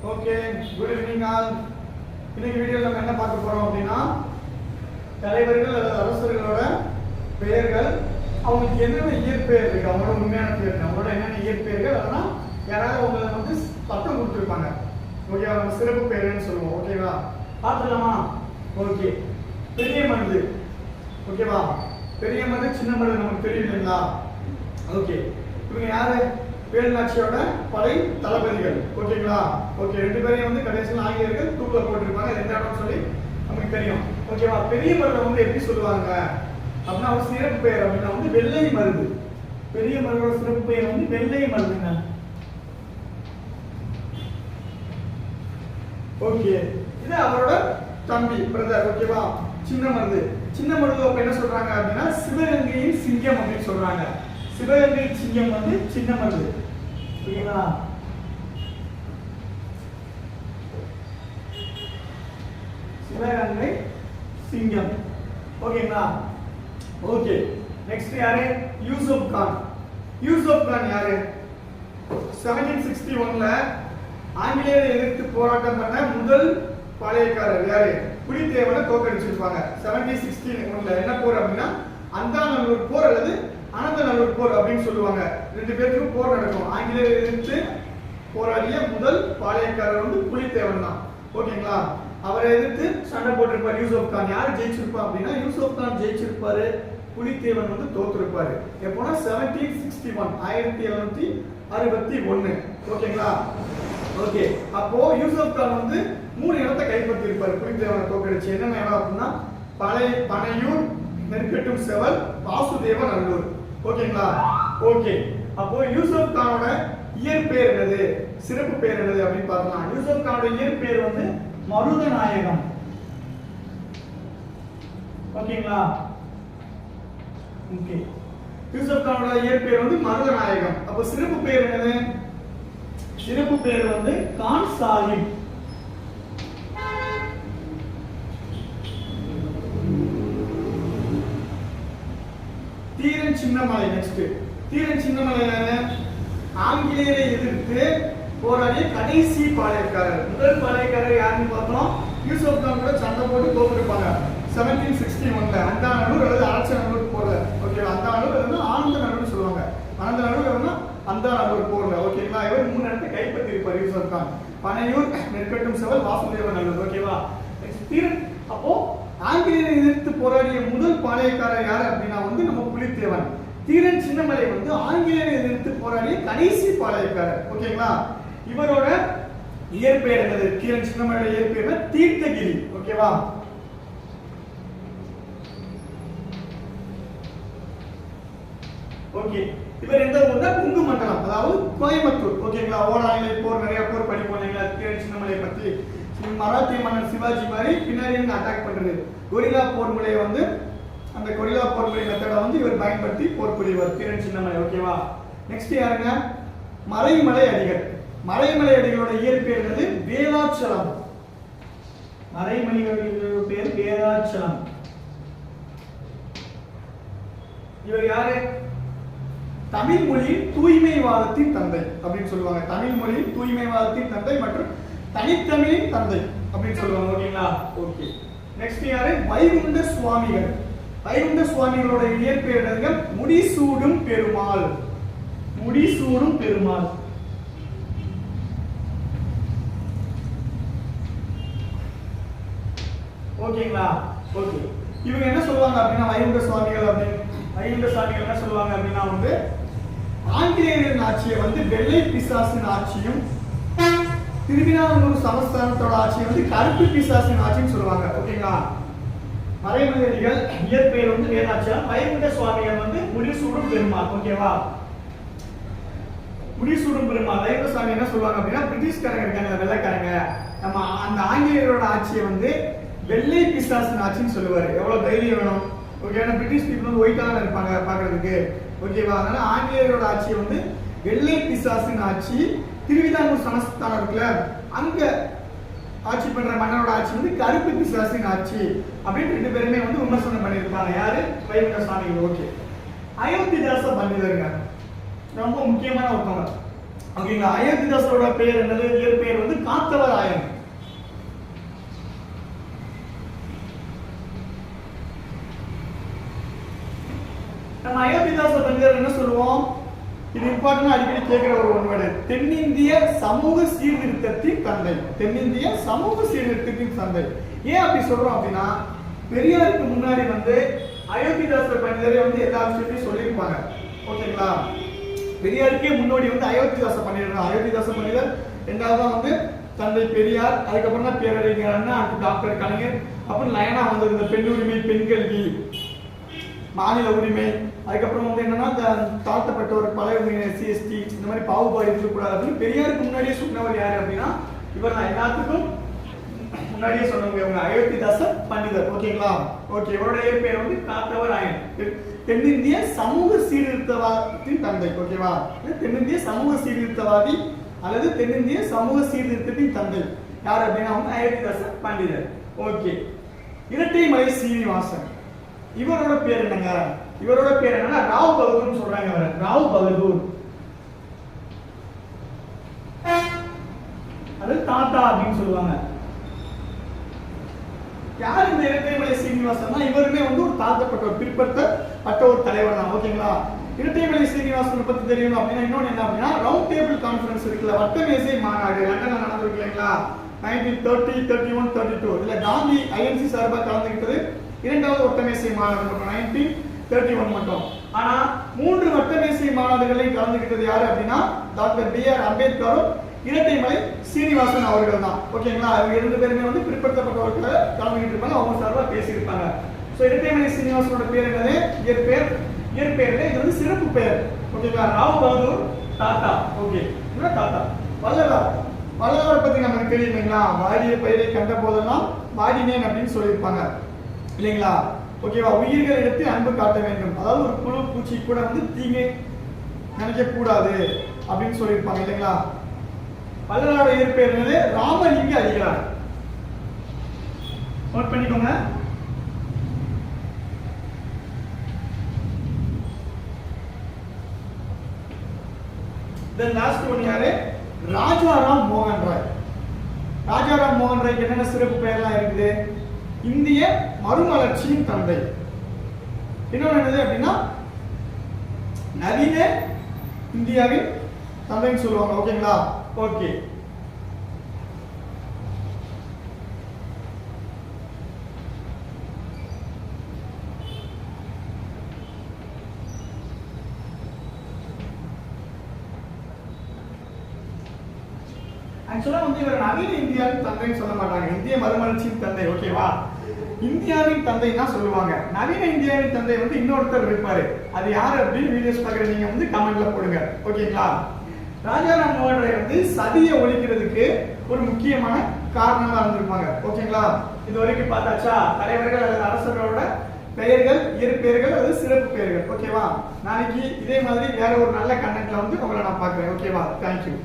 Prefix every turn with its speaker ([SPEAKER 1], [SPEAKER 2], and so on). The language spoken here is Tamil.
[SPEAKER 1] Okay, good evening all. இன்னைக்கு வீடியோவில் நம்ம என்ன பார்க்க போறோம் அப்படின்னா, தலைவர்கள் அல்லது அரசர்களோட பெயர்கள், அவங்களுக்கு என்னென்ன இயற்பெயர் இருக்கு, அவங்களோட உண்மையான பெயர், அவங்களோட என்னென்ன இயற்பெயர்கள், அதெல்லாம் யாராவது அவங்களை வந்து பட்டம் கொடுத்துருப்பாங்க. ஓகேவா, நம்ம சிறப்பு பெயர்னு சொல்லுவோம். ஓகேவா, பார்த்துலாமா? ஓகே, பெரிய மருது. ஓகேவா, பெரிய மருது சின்ன மருது நமக்கு தெரியும் இல்லைங்களா? ஓகே, இவங்க யாரு? வேலுநாச்சியோட படை தளபதிகள். ஓகேங்களா? ஓகே, ரெண்டு பேரையும் வந்து கடைசியில் ஆங்கிலேயர்கள் தூக்கில் போட்டிருப்பாங்க. ரெண்டு இடம் சொல்லி நமக்கு தெரியும். ஓகேவா, பெரிய மருதை வந்து எப்படி சொல்லுவாங்க அப்படின்னா, அவர் சிறப்பு பெயர் அப்படின்னா வந்து வெள்ளை மருது. பெரிய மருதோட சிறப்பு பெயர் வந்து வெள்ளை மருதுங்க. ஓகே, இது அவரோட தம்பி பிரதர். ஓகேவா, சின்ன மருது. சின்ன மருது அப்ப என்ன சொல்றாங்க அப்படின்னா, சிவகங்கையின் சிங்கம் அப்படின்னு சொல்றாங்க. சிவகங்கை சிங்கம் வந்து சின்ன மருது. ஓகேங்களா? சிவகங்கை சிங்கம். ஓகேங்களா? ஓகே, நெக்ஸ்ட் யாரு? யூசுப் கான். யூசுப் கான் யாரு? 1761ல ஆங்கிலேயரை எதிர்த்து போராட்டம் பண்ண முதல் பாளையக்காரர் யாரு? புலித்தேவனை தோற்கடிச்சிருப்பாங்க. 1761ல என்ன போர் அப்படின்னா, அந்தாநல்லூர் போர் அல்லது அனந்தநல்லூர் போர் அப்படின்னு சொல்லுவாங்க. ரெண்டு பேருக்கும் போர் நடக்கும். ஆங்கிலேயரை எதிர்த்து போராடிய முதல் பாளையக்காரர் வந்து புலித்தேவன் தான். ஓகேங்களா? அவரை எதிர்த்து சண்டை போட்டிருப்பார் யூசுப் கான். யார் ஜெயிச்சிருப்பா அப்படின்னா, யூசுப் கான் ஜெயிச்சிருப்பாரு, புலித்தேவன் வந்து தோற்றிருப்பாரு. எப்போனா 1761, 1761. ஓகேங்களா? ஓகே, அப்போ யூசுப் கான் வந்து 3 இடத்தை கைப்பற்றி இருப்பாரு புலித்தேவனை தோற்கடிச்சு. என்னென்ன இடம் அப்படின்னா, பனையூர், நெற்கட்டும் செவல், வாசுதேவ நல்லூர். ஓகேங்களா? ஓகே, அப்போ யூசுப் கானோட இயற்பெயர் என்னது, சிறப்பு பெயர் என்னது அப்படின்னு பார்க்கலாம். யூசுப் கானோட இயற்பெயர் வந்து மருதநாயகம். ஓகேங்களா? ஓகே, யூசுப் கானோட இயற்பெயர் வந்து மருதநாயகம். அப்போ சிறப்பு பெயர் என்னது? சிறப்பு பெயர் வந்து கான் சாஹிப். தீரன் சின்னமலை. நெக்ஸ்ட் தீரன் சின்னமலை ஆங்கிலேயரை எதிர்த்து போராடிய கடைசி பாளையக்காரர். முதல் பாளையக்காரர் யாருன்னு பார்த்தோம், யூசுப் கான் கூட சண்டை போட்டு தோற்றிருப்பாங்க 1761ல அந்தாநல்லூர் அல்லது அரசநல்லூர் போர்ல. ஓகே, அந்தாநல்லூர் அல்லது ஆனந்தநல்லூர் சொல்லுவாங்க. ஆனந்தநல்லூர் அல்லது அந்தாநல்லூர் போர்ல. ஓகேங்களா? இவர் 3 இடத்தை கைப்பற்றி இருப்பார் யூசுப் கான். பனையூர், நெற்கட்டும் செவல், வாசுதேவ நல்லூர். ஓகேவா? தீரன். அப்போ ஆங்கிலேயரை எதிர்த்து போராடிய முதல் பாளையக்காரர் யாரு அப்படின்னா வந்து நம்ம புலித்தேவன். தீரன் சின்னமலை வந்து ஆங்கிலேயரை எதிர்த்து போராடிய கடைசி பாளையக்காரர். ஓகேங்களா? இவரோட இயற்பெயர் என்னது? தீரன் சின்னமலையோட இயற்பெயர் தீர்த்தகிரி. ஓகேவா? ஓகே, இவர் எந்த ஊர்னா கொங்கு மண்டலம், அதாவது கோயம்புத்தூர். ஓகேங்களா? ஓடாநிலை போர், நிறைய போர் படிப்போம் இல்லைங்களா தீரன் சின்னமலை பத்தி. மராத்திய மன்னர் சிவாஜி மாதிரி பின்னாடி அட்டாக் பண்றது, கொரில்லா போர் முறையை வந்து, அந்த கொரில்லா போர் முறை மெத்தடை வந்து இவர் பயன்படுத்தி போர் புரிவார் தீரன் சின்னமலை. ஓகேவா? நெக்ஸ்ட் யாருங்க? மறைமலை அடிகள். மறைமலை அடிகளோட இயற்பெயர் என்னது? வேதாச்சலம். மறைமலை அடிகளோட பேர் வேதாச்சலம். இவர் யாரு? தமிழ் மொழியின் தூய்மைவாதத்தின் தந்தை அப்படின்னு சொல்லுவாங்க. தமிழ் மொழியின் தூய்மைவாதத்தின் தந்தை மற்றும் தனித்தமிழின் தந்தை அப்படின்னு சொல்லுவாங்க. ஓகேங்களா? ஓகே, நெக்ஸ்ட் யாரு? வைகுண்ட சுவாமிகள். வைகுண்ட சுவாமிகளோட இயற்பெயர் என்னதுங்க? முடிசூடும் பெருமாள். முடிசூடும் பெருமாள். ஓகேங்களா? ஓகே, இவங்க என்ன சொல்லுவாங்க அப்படின்னா, வைகுண்ட சுவாமிகள் அப்படின்னு, வைகுண்ட சுவாமிகள் என்ன சொல்லுவாங்க அப்படின்னா வந்து, ஆங்கிலேயரின் ஆட்சியை வந்து வெள்ளை பிசாசின் ஆட்சியும், திருவிதாங்கூர் சமஸ்தானத்தோட ஆட்சியை வந்து கருப்பு பிசாசின் ஆட்சின்னு சொல்லுவாங்க. ஓகேங்களா? மறைமலையடிகள் இயற்பெயர் வந்து வேதாச்சலம். வைகுண்ட சுவாமிகள் வந்து முடிசூடும் பெருமாள். ஓகேவா? முடிசூடும் பெருமாள். வைகுண்ட சுவாமி என்ன சொல்லுவாங்க அப்படின்னா, பிரிட்டிஷ்காரங்க இருக்காங்க, வெள்ளைக்காரங்க, நம்ம அந்த ஆங்கிலேயரோட ஆட்சியை வந்து வெள்ளை பிசாசின் ஆட்சின்னு சொல்லுவாரு. எவ்வளவு தைரியம் வேணும்? ஓகே, பிரிட்டிஷ் பீப்புள் வந்து ஒயிட்டா தான் இருப்பாங்க பாக்குறதுக்கு. ஓகேவா? அதனால ஆங்கிலேயரோட ஆட்சியை வந்து வெள்ளை பிசாசின் ஆட்சி, திருவிதாங்கூர் சமஸ்தானம் இருக்குல்ல, அங்க ஆட்சி பண்ற மன்னரோட ஆட்சி வந்து கருப்பு பிசாசின் ஆட்சி அப்படின்னு ரெண்டு பேருமே வந்து விமர்சனம் பண்ணியிருப்பாங்க. யாரு? வைகுண்ட சுவாமிகள். ஓகே, அயோத்திதாச பண்டிதருங்க ரொம்ப முக்கியமான ஒருத்தவங்க. ஓகேங்களா. அயோத்திதாசரோட பெயர் என்னது? இயற்பெயர் வந்து காத்தவர் ஆயன். நம்ம அயோத்திதாச பண்டிதர் என்ன சொல்லுவோம்? இது இம்பார்ட்டன்ட், அடிக்கடி கேட்கிற ஒரு ஒன்வேர்டு. தென்னிந்திய சமூக சீர்திருத்தத்தின் தந்தை. தென்னிந்திய சமூக சீர்திருத்தத்தின் தந்தை. ஏன் அப்படி சொல்றோம் அப்படின்னா, பெரியாருக்கு முன்னாடி வந்து அயோத்திதாச பண்டிதரை வந்து எல்லா விஷயத்தையும் சொல்லியிருப்பாங்க. ஓகேங்களா. பெரியாருக்கே முன்னோடி வந்து அயோத்திதாச பண்டிதர் தான். அயோத்திதாச பண்டிதர் ரெண்டாவது தான் வந்து தந்தை பெரியார், அதுக்கப்புறம் தான் பேரறிஞர் அண்ணா, அடுத்து டாக்டர் கலைஞர், அப்புறம் லயனா வந்து இந்த பெண் உரிமை, பெண் கல்வி, மாநில உரிமை, அதுக்கப்புறம் வந்து என்னன்னா தாழ்த்தப்பட்டவர், பழைய SC/ST இந்த மாதிரி பாகுபாடு இருக்கக்கூடாது அப்படின்னு பெரியாருக்கு முன்னாடியே சொன்னவர் யாரு அப்படின்னா இவர் தான். எல்லாத்துக்கும் முன்னாடியே சொன்னவங்க இவங்க அயோத்திதாச பண்டிதர். ஓகேங்களா. ஓகே, இவருடைய பேர் வந்து காத்தவர் ஆயன். தென்னிந்திய சமூக சீர்திருத்தவாதத்தின் தந்தை. ஓகேவா. தென்னிந்திய சமூக சீர்திருத்தவாதி அல்லது தென்னிந்திய சமூக சீர்திருத்தத்தின் தந்தை யார் அப்படின்னா வந்து அயோத்திதாச பண்டிதர். ஓகே. இரட்டைமலை சீனிவாசன், இவரோட பேர் என்னங்க? இவரோட பேர் என்னன்னா ராவ் பகதூர் சொல்றாங்க. ராவ் பகதூர் அது தாத்தா அப்படின்னு சொல்லுவாங்க. யார் இந்த இரட்டைமலை சீனிவாசன்? இவருமே வந்து ஒரு தாழ்த்தப்பட்ட பிற்படுத்தப்பட்ட ஒரு தலைவர் தான். ஓகேங்களா. இரட்டைமலை சீனிவாசன் பத்தி தெரியணும் அப்படின்னா இன்னொன்னு என்ன அப்படின்னா, ரவுண்ட் டேபிள் கான்ஃபரன்ஸ் இருக்குல்ல, வட்டமேசை மாநாடு லண்டன்ல நடந்திருக்கு இல்லைங்களா, 1930, 31, 32. இதுல காந்தி INC சார்பாக கலந்துக்கிட்டது இரண்டாவது வட்டமேசை மாநாடு மட்டும் 1931 மட்டும். ஆனா 3 வட்டமேசை மாநாடுகளில் கலந்துக்கிட்டது யாரு அப்படின்னா டாக்டர் BR அம்பேத்கரும் இரட்டைமலை சீனிவாசன் அவர்கள் தான். ஓகேங்களா. இவங்க 2 பேருமே வந்து பிற்படுத்தப்பட்டவர்களை கலந்துக்கிட்டு இருப்பாங்க, அவங்க சார்பாக பேசியிருப்பாங்க. ஸோ இரட்டைமலை சீனிவாசனோட பேர் என்னது? இயற்பெயர்ல இது வந்து சிறப்பு பெயர். ஓகேங்களா. ராவ் பகதூர் தாத்தா. ஓகே, தாத்தா. வள்ளலார் பத்தி நமக்கு தெரியும் இல்லைங்களா. வாடிய பயிரை கண்ட போதெல்லாம் வாடினேன் அப்படின்னு சொல்லியிருப்பாங்க இல்லைங்களா. ஓகேவா. உயிர்கள் எடுத்து அன்பு காட்ட வேண்டும், அதாவது ஒரு புழு பூச்சி கூட வந்து தீங்கு நினைக்க கூடாது அப்படின்னு சொல்லியிருப்பாங்க இல்லைங்களா. வள்ளலாரோட இயற்பெயர் என்னது? ராமலிங்க அடிகளார். நோட் பண்ணிக்கோங்க. Then last one யாரு? ராஜாராம் மோகன் ராய். ராஜாராம் மோகன் ராய்க்கு என்னென்ன சிறப்பு பெயர்லாம் இருக்குது? இந்திய மறுமலர்ச்சியின் தந்தை. இன்னொன்று என்னது அப்படின்னா நவீன இந்தியாவின் தந்தைன்னு சொல்லுவாங்க. ஓகேங்களா. ஓகே. ஆக்சுவலா வந்து இவர் நவீன இந்தியாவின் தந்தைன்னு சொல்ல மாட்டாங்க, இந்திய மறுமலர்ச்சியின் தந்தை. ஓகேவா. இந்தியாவின் தந்தை தான் சொல்லுவாங்க. நவீன இந்தியாவின் தந்தை வந்து இன்னொருத்தர் இருப்பாரு. அது யாரு அப்படின்னு வீடியோஸ் பார்க்குற நீங்க வந்து கமெண்ட்ல போடுங்க. ஓகேங்களா. ராஜாராம் மோகன் ராய் வந்து சதியை ஒழிக்கிறதுக்கு ஒரு முக்கியமான காரணமா இருந்திருப்பாங்க. ஓகேங்களா. இது வரைக்கும் பார்த்தாச்சா தலைவர்கள் அல்லது அரசர்களோட பெயர்கள், இயற்பெயர்கள் அல்லது சிறப்பு பெயர்கள். ஓகேவா. நாளைக்கு இதே மாதிரி வேற ஒரு நல்ல கண்டென்ட்ல வந்து உங்களை நான் பார்க்குறேன். ஓகேவா. தேங்க்யூ.